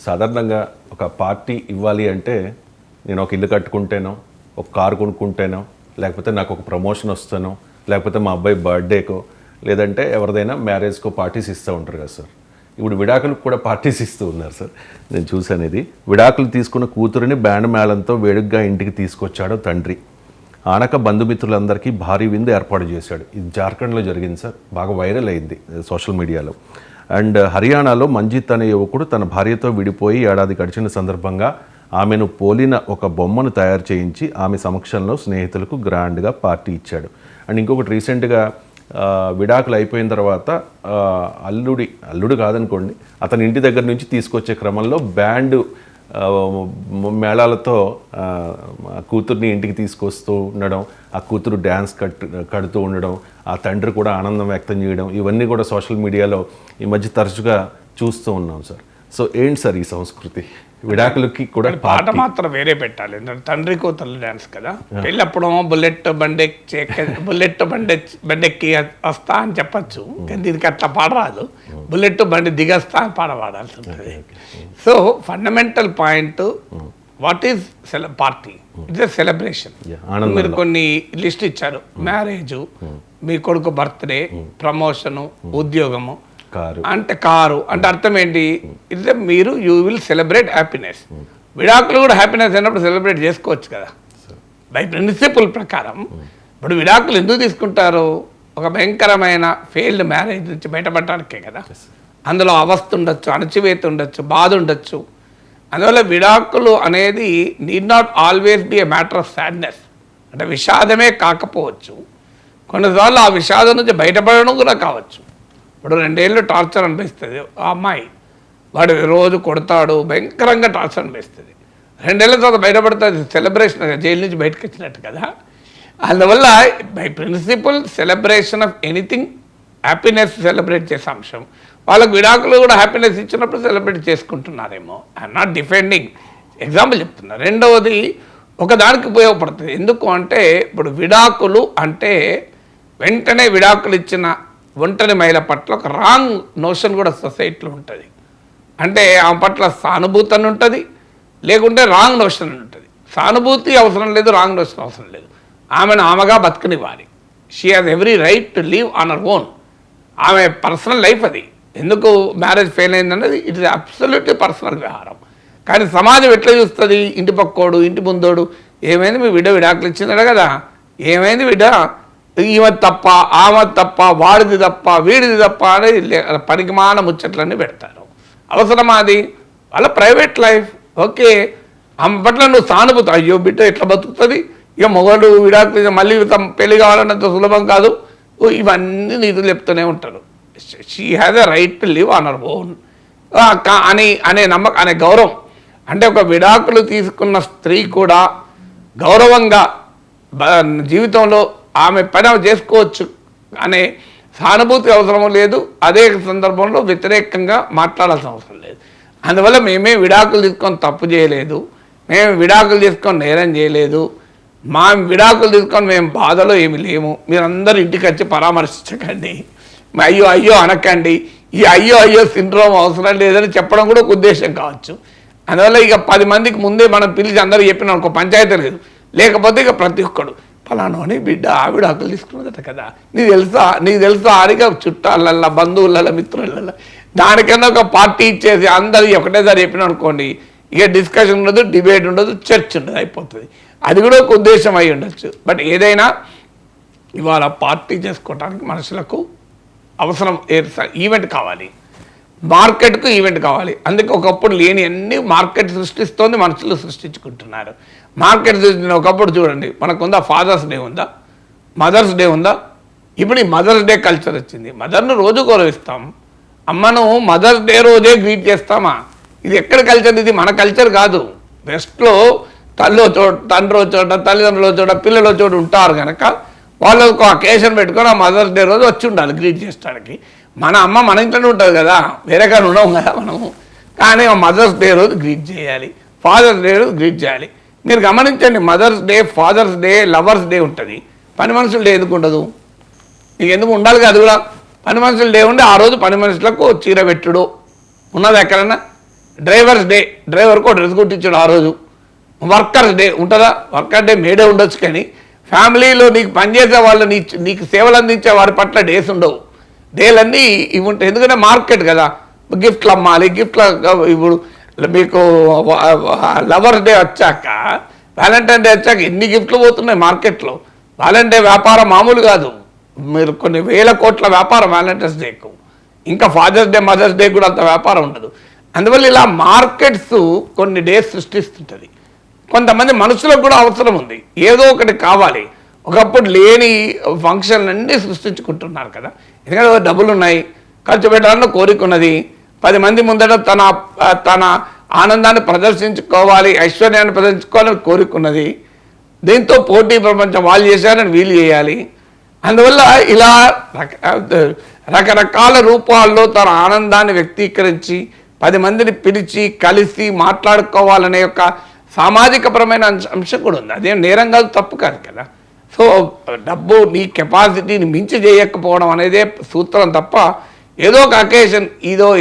సాధారణంగా ఒక పార్టీ ఇవ్వాలి అంటే నేను ఒక ఇల్లు కట్టుకుంటేనో ఒక కారు కొనుక్కుంటేనో లేకపోతే నాకు ఒక ప్రమోషన్ వస్తానో లేకపోతే మా అబ్బాయి బర్త్డేకో లేదంటే ఎవరిదైనా మ్యారేజ్కో పార్టీస్ ఇస్తూ ఉంటారు కదా సార్. ఇప్పుడు విడాకులకు కూడా పార్టీస్ ఇస్తూ ఉన్నారు సార్. నేను చూసాను ఇది. విడాకులు తీసుకున్న కూతురిని బ్యాండ్ మేళంతో వేడుగ్గా ఇంటికి తీసుకొచ్చాడు తండ్రి. ఆనక బంధుమిత్రులందరికీ భారీ విందు ఏర్పాటు చేశాడు. ఇది జార్ఖండ్లో జరిగింది సార్. బాగా వైరల్ అయింది సోషల్ మీడియాలో. అండ్ హర్యానాలో మంజిత్ అనే యువకుడు తన భార్యతో విడిపోయి ఏడాది గడిచిన సందర్భంగా ఆమెను పోలిన ఒక బొమ్మను తయారు చేయించి ఆమె సమక్షంలో స్నేహితులకు గ్రాండ్గా పార్టీ ఇచ్చాడు. అండ్ ఇంకొకటి రీసెంట్గా విడాకులు అయిపోయిన తర్వాత అల్లుడు కాదనుకోండి, అతని ఇంటి దగ్గర నుంచి తీసుకొచ్చే క్రమంలో బ్యాండ్ మేళాలతో కూతుర్ని ఇంటికి తీసుకొస్తూ ఉండడం, ఆ కూతురు డ్యాన్స్ కడుతూ ఉండడం, ఆ తండ్రి కూడా ఆనందం వ్యక్తం చేయడం, ఇవన్నీ కూడా సోషల్ మీడియాలో ఈ మధ్య తరచుగా చూస్తూ ఉన్నాం సార్. సో ఏంటి సార్ ఈ సంస్కృతి? విడాకులకి కూడా పాట మాత్రం వేరే పెట్టాలి. తండ్రి కూతురు డ్యాన్స్ కదా. పెళ్ళప్పుడు బుల్లెట్ బండెక్కి వస్తా అని చెప్పచ్చు, కానీ దీనికి అట్లా పాడరాదు. బుల్లెట్ బండి దిగస్తా అని పాడవాడాల్సి ఉంటుంది. So fundamental point, what is party? It's a celebration. మీరు కొన్ని లిస్ట్ ఇచ్చారు, మ్యారేజ్, మీ కొడుకు బర్త్డే, ప్రమోషను, ఉద్యోగము అంటే కారు అంటే అర్థం ఏంటి? ఇట్స్ మీరు యూ విల్ సెలబ్రేట్ హ్యాపీనెస్. విడాకులు కూడా హ్యాపీనెస్ అయినప్పుడు సెలబ్రేట్ చేసుకోవచ్చు కదా బై ప్రిన్సిపల్ ప్రకారం. ఇప్పుడు విడాకులు ఎందుకు తీసుకుంటారు? ఒక భయంకరమైన ఫెయిల్డ్ మ్యారేజ్ నుంచి బయటపడటానికే కదా. అందులో అవస్థ ఉండొచ్చు, అణచివేత ఉండొచ్చు, బాధ ఉండొచ్చు. అందువల్ల విడాకులు అనేది need not always be a matter of sadness. అంటే విషాదమే కాకపోవచ్చు, కొన్నిసార్లు ఆ విషాదం నుంచి బయటపడడం కూడా కావచ్చు. ఇప్పుడు 2 ఏళ్ళు టార్చర్ అనిపిస్తుంది ఆ అమ్మాయి, వాడు రోజు కొడతాడు, భయంకరంగా టార్చర్ అనిపిస్తుంది. 2 ఏళ్ళ తర్వాత బయటపడుతుంది, సెలబ్రేషన్ జైలు నుంచి బయటకు వచ్చినట్టు కదా. అందువల్ల by principle celebration of anything, happiness celebrate చేసే అంశం. వాళ్ళకు విడాకులు కూడా హ్యాపీనెస్ ఇచ్చినప్పుడు సెలబ్రేట్ చేసుకుంటున్నారేమో. ఐఎమ్ నాట్ డిఫెండింగ్, ఎగ్జాంపుల్ చెప్తున్నా. రెండవది ఒకదానికి ఉపయోగపడుతుంది. ఎందుకు అంటే ఇప్పుడు విడాకులు అంటే వెంటనే విడాకులు ఇచ్చిన ఒంటరి మహిళ పట్ల ఒక రాంగ్ నోషన్ కూడా సొసైటీలో ఉంటుంది. అంటే ఆమె పట్ల సానుభూతి అని ఉంటుంది, లేకుంటే రాంగ్ నోషన్ అని ఉంటుంది. సానుభూతి అవసరం లేదు, రాంగ్ నోషన్ అవసరం లేదు. ఆమెను ఆమెగా బతకనివ్వాలి. She has every right to live on her own. ఆమె పర్సనల్ లైఫ్ అది. ఎందుకు మ్యారేజ్ ఫెయిల్ అయిందన్నది ఇట్ ఇస్ అబ్సల్యూట్లీ పర్సనల్ వ్యవహారం. కానీ సమాజం ఎట్లా చూస్తుంది? ఇంటి పక్కోడు, ఇంటి ముందోడు, ఏమైంది మీ బిడ్డ విడాకులు ఇచ్చిందట కదా, ఏమైంది బిడ్డ, ఈమె తప్ప, ఆమె తప్ప, వాడిది తప్ప, వీడిది తప్ప అనేది పనికిమాన ముచ్చట్లన్నీ పెడతారు. అవసరమా అది? వాళ్ళ ప్రైవేట్ లైఫ్. ఓకే, ఆమె పట్ల నువ్వు సానుభూతి, అయ్యో బిడ్డ ఎట్లా బతుకుతుంది, ఇక మొగడు విడాకులు మళ్ళీ పెళ్లి కావాలన్నంత సులభం కాదు, ఇవన్నీ నీతులు చెప్తూనే ఉంటారు. She has a right to live on her own అనే నమ్మకం, అనే గౌరవం. అంటే ఒక విడాకులు తీసుకున్న స్త్రీ కూడా గౌరవంగా జీవితంలో ఆమె పని చేసుకోవచ్చు అనే సానుభూతి అవసరం లేదు. అదే సందర్భంలో వ్యతిరేకంగా మాట్లాడాల్సిన అవసరం లేదు. అందువల్ల మేమే విడాకులు తీసుకొని తప్పు చేయలేదు, మేము విడాకులు తీసుకొని నేరం చేయలేదు, మా విడాకులు తీసుకొని మేము బాధలో ఏమి లేము. మీరందరూ ఇంటికి వచ్చి పరామర్శించకండి, అయ్యో అయ్యో అనకండి. ఈ అయ్యో అయ్యో సిండ్రోమ్ అవసరం లేదని చెప్పడం కూడా ఒక ఉద్దేశం కావచ్చు. అందువల్ల ఇక 10 మందికి ముందే మనం పిలిచి అందరూ చెప్పిన ఒక పంచాయతీ లేదు. లేకపోతే ఇక ప్రతి ఒక్కడు ఫలానోని బిడ్డ విడాకులు తీసుకున్నదట కదా, నీకు తెలుసా ఆడిగా చుట్టాలల్లా, బంధువుల, మిత్రుల, దానికన్నా ఒక పార్టీ ఇచ్చేసి అందరూ ఒకటేసారి చెప్పిన అనుకోండి, ఇక డిస్కషన్ ఉండదు, డిబేట్ ఉండదు, చర్చ్ ఉండదు, అయిపోతుంది. అది కూడా ఒక ఉద్దేశం అయి ఉండొచ్చు. బట్ ఏదైనా ఇవాళ పార్టీ చేసుకోవడానికి మనుషులకు అవసరం ఈవెంట్ కావాలి, మార్కెట్కు ఈవెంట్ కావాలి. అందుకే ఒకప్పుడు లేని అన్ని మార్కెట్ సృష్టిస్తోంది, మనుషులు సృష్టించుకుంటున్నారు. మార్కెట్ సృష్టించిన ఒకప్పుడు చూడండి, మనకుందా ఫాదర్స్ డే ఉందా, మదర్స్ డే ఉందా? ఇప్పుడు ఈ మదర్స్ డే కల్చర్ వచ్చింది. మదర్ను రోజు గౌరవిస్తాం, అమ్మను మదర్స్ డే రోజే గ్రీట్ చేస్తామా? ఇది ఎక్కడ కల్చర్? ఇది మన కల్చర్ కాదు. వెస్ట్లో తండ్రి చోట, తల్లిదండ్రుల చోట, పిల్లల చోట ఉంటారు కనుక వాళ్ళు ఒక అకేషన్ పెట్టుకొని ఆ మదర్స్ డే రోజు వచ్చి ఉండాలి గ్రీట్ చేయడానికి. మన అమ్మ మన ఇంట్లోనే ఉంటుంది కదా, వేరే కానీ ఉండవు కదా మనము. కానీ మదర్స్ డే రోజు గ్రీట్ చేయాలి, ఫాదర్స్ డే రోజు గ్రీట్ చేయాలి. మీరు గమనించండి, mother's day, father's day, lover's day ఉంటుంది, పని మనుషుల డే ఎందుకు ఉండదు? నీకు ఎందుకు ఉండాలి కదా? అది కూడా పని మనుషుల డే ఉండి ఆ రోజు పని మనుషులకు చీర పెట్టుడు ఉన్నది ఎక్కడన్నా? డ్రైవర్స్ డే, డ్రైవర్కి ఒక డ్రెస్ కుట్టించాడు ఆ రోజు. వర్కర్స్ డే ఉంటుందా? వర్కర్ డే మేడే ఉండొచ్చు, కానీ ఫ్యామిలీలో నీకు పనిచేసే వాళ్ళు నీకు సేవలు అందించే వారి పట్ల డేస్ ఉండవు. డేలన్నీ ఇవి ఉంటాయి, ఎందుకంటే మార్కెట్ కదా, గిఫ్ట్లు అమ్మాలి. ఇప్పుడు మీకు లవర్స్ డే వచ్చాక, వ్యాలంటైన్ డే వచ్చాక ఎన్ని గిఫ్ట్లు పోతున్నాయి మార్కెట్లో. వ్యాలంటైన్ వ్యాపారం మామూలు కాదు, మీరు కొన్ని వేల కోట్ల వ్యాపారం వ్యాలంటైన్స్ డేకు. ఇంకా ఫాదర్స్ డే, మదర్స్ డే కూడా అంత వ్యాపారం ఉండదు. అందువల్ల ఇలా మార్కెట్స్ కొన్ని డేస్ సృష్టిస్తుంటుంది. కొంతమంది మనుషులకు కూడా అవసరం ఉంది, ఏదో ఒకటి కావాలి. ఒకప్పుడు లేని ఫంక్షన్లు అన్నీ సృష్టించుకుంటున్నారు కదా, ఎందుకంటే డబ్బులు ఉన్నాయి, ఖర్చు పెట్టాలని కోరిక ఉన్నది. 10 మంది ముందట తన ఆనందాన్ని ప్రదర్శించుకోవాలి, ఐశ్వర్యాన్ని ప్రదర్శించుకోవాలని కోరిక ఉన్నది. దీంతో పోటీ ప్రపంచం వాళ్ళు చేశారని వీళ్ళు చేయాలి. అందువల్ల ఇలా రకరకాల రూపాల్లో తన ఆనందాన్ని వ్యక్తీకరించి 10 మందిని పిలిచి కలిసి మాట్లాడుకోవాలనే యొక్క సామాజికపరమైన అంశం కూడా ఉంది. అదేం నేరం కాదు, తప్పు కాదు కదా. సో డబ్బు నీ కెపాసిటీని మించి చేయకపోవడం అనేదే సూత్రం తప్ప, ఏదో ఒక అకేషన్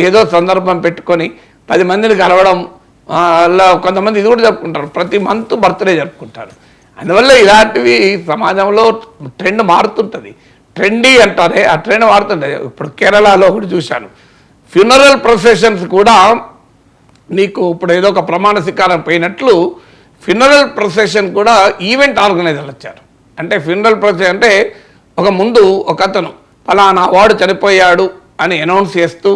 ఏదో సందర్భం పెట్టుకొని 10 మందిని కలవడం. అలా కొంతమంది ఇది కూడా జరుపుకుంటారు, ప్రతి మంత్ బర్త్డే జరుపుకుంటారు. అందువల్ల ఇలాంటివి సమాజంలో ట్రెండ్ మారుతుంటుంది. ట్రెండీ అంటారే, ఆ ట్రెండ్ మారుతుంటుంది. ఇప్పుడు కేరళలో కూడా చూశాను, ఫ్యూనరల్ ప్రొసెషన్స్ కూడా నీకు ఇప్పుడు ఏదో ఒక ప్రమాణ స్వీకారం పోయినట్లు ఫ్యూనరల్ ప్రొసెషన్ కూడా ఈవెంట్ ఆర్గనైజర్లు వచ్చారు. అంటే ఫ్యూనరల్ ప్రొసెషన్ అంటే ముందు ఒక అతను ఫలానా వాడు చనిపోయాడు అని అనౌన్స్ చేస్తూ,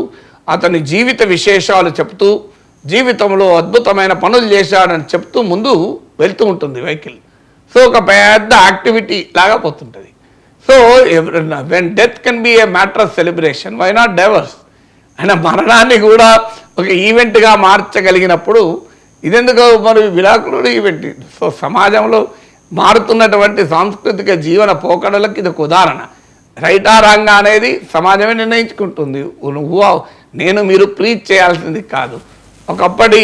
అతని జీవిత విశేషాలు చెప్తూ, జీవితంలో అద్భుతమైన పనులు చేశాడని చెప్తూ ముందు వెళ్తూ ఉంటుంది వెహికల్. సో ఒక పెద్ద యాక్టివిటీ లాగా పోతుంటుంది. So when death can be a matter of celebration, why not divorce? ఆయన మరణాన్ని కూడా ఒక ఈవెంట్గా మార్చగలిగినప్పుడు ఇదెందుకు మరి విడాకులు ఈవెంట్? సో సమాజంలో మారుతున్నటువంటి సాంస్కృతిక జీవన పోకడలకు ఇది ఒక ఉదాహరణ. రైటా రాంగా అనేది సమాజమే నిర్ణయించుకుంటుంది. మీరు ప్రీచ్ చేయాల్సింది కాదు. ఒకప్పటి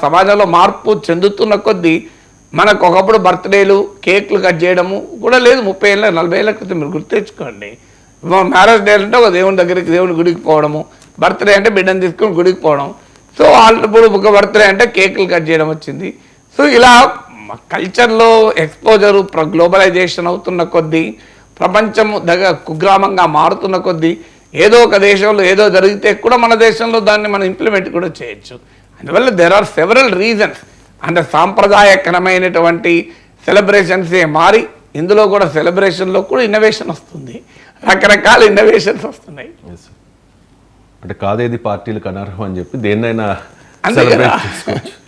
సమాజంలో మార్పు చెందుతున్న కొద్దీ మనకు ఒకప్పుడు బర్త్డేలు, కేక్లు కట్ చేయడము కూడా లేదు. 30 ఏళ్ళ 40 ఏళ్ళ క్రితం మీరు గుర్తించుకోండి. మ్యారేజ్ డే అంటే ఒక దేవుని గుడికి పోవడము, బర్త్డే అంటే బిడ్డను తీసుకుని గుడికి పోవడం. సో ఇప్పుడు ఒక బర్త్డే అంటే కేకులు కట్ చేయడం వచ్చింది. సో ఇలా కల్చర్లో ఎక్స్పోజరు గ్లోబలైజేషన్ అవుతున్న కొద్దీ, ప్రపంచం కుగ్రామంగా మారుతున్న కొద్దీ, ఏదో ఒక దేశంలో ఏదో జరిగితే కూడా మన దేశంలో దాన్ని మనం ఇంప్లిమెంట్ కూడా చేయొచ్చు. అందువల్ల దెర్ ఆర్ సెవరల్ రీజన్స్. అంటే సాంప్రదాయకరమైనటువంటి సెలబ్రేషన్సే మారి ఇందులో కూడా సెలబ్రేషన్లో కూడా ఇన్నోవేషన్ వస్తుంది, రకరకాల ఇన్నోవేషన్స్ వస్తున్నాయి. అంటే కాదేది పార్టీలకు అనర్హం అని చెప్పి దేన్నైనా అంతే కదా. సెలబ్రేట్ చేసుకోవచ్చు.